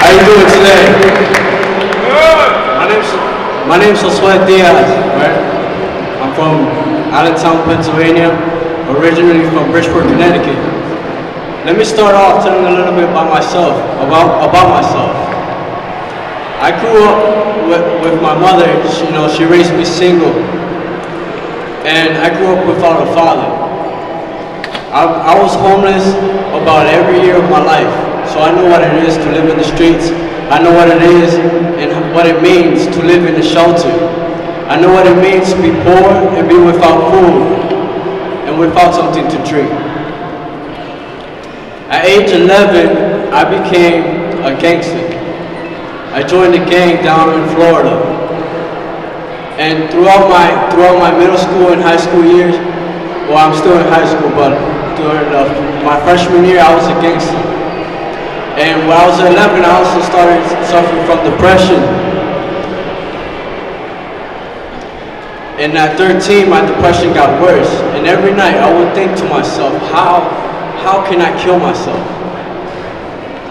How you doing today? My name's Josue Diaz, right? I'm from Allentown, Pennsylvania, originally from Bridgeport, Connecticut. Let me start off telling a little bit about myself, about myself. I grew up with my mother. She raised me single, and I grew up without a father. I was homeless about every year of my life, so I know what it is to live in the streets. I know what it is and what it means to live in a shelter. I know what it means to be poor and be without food and without something to drink. At age 11, I became a gangster. I joined a gang down in Florida. And throughout my middle school and high school years, well, I'm still in high school, but during my freshman year, I was a gangster. And when I was 11, I also started suffering from depression. And at 13, my depression got worse. And every night, I would think to myself, how can I kill myself?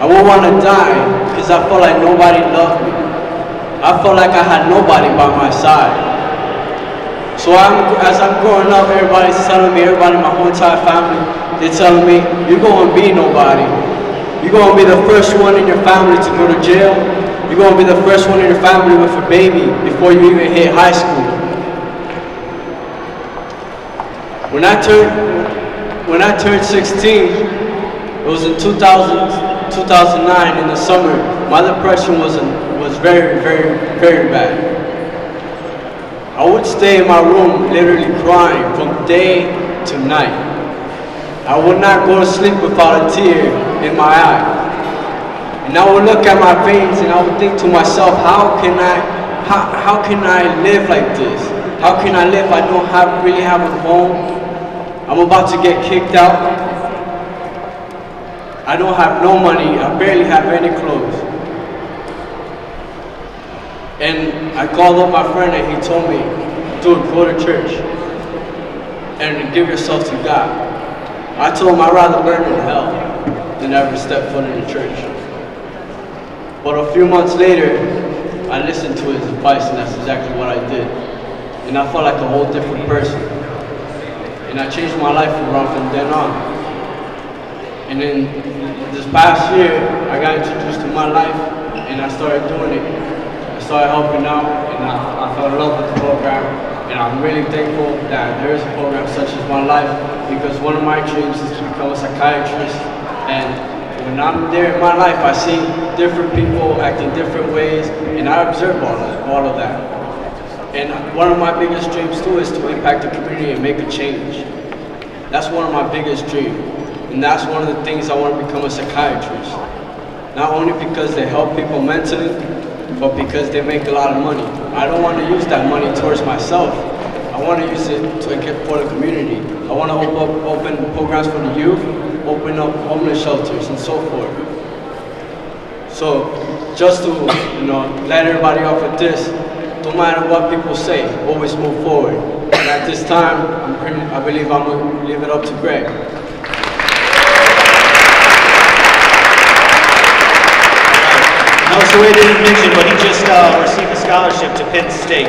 I would want to die because I felt like nobody loved me. I felt like I had nobody by my side. So as I'm growing up, everybody's telling me, everybody in my whole entire family, they're telling me, you're going to be nobody. You're going to be the first one in your family to go to jail. You're going to be the first one in your family with a baby before you even hit high school. When I turned 16, it was in 2009 in the summer. My depression was very, very, very bad. I would stay in my room literally crying from day to night. I would not go to sleep without a tear in my eye. And I would look at my veins and I would think to myself, how can I live like this? How can I live? I don't really have a home. I'm about to get kicked out. I don't have no money. I barely have any clothes. And I called up my friend and he told me, dude, go to church and give yourself to God. I told him I'd rather burn in hell than ever step foot in the church. But a few months later, I listened to his advice and that's exactly what I did. And I felt like a whole different person. And I changed my life around from then on. And then this past year, I got introduced to my life and I started doing it. I started helping out and I fell in love with the program. And I'm really thankful that there is a program such as My Life, because one of my dreams is to become a psychiatrist. And when I'm there in my life, I see different people acting different ways, and I observe all of that. And one of my biggest dreams too is to impact the community and make a change. That's one of my biggest dreams. And that's one of the things I want to become a psychiatrist. Not only because they help people mentally, but because they make a lot of money. I don't want to use that money towards myself. I want to use it for the community. I want to open programs for the youth, open up homeless shelters and so forth. So just to let everybody off with this, no matter what people say, always move forward. And at this time, I believe I'm going to leave it up to Greg. Josue didn't mention, but he just received a scholarship to Penn State.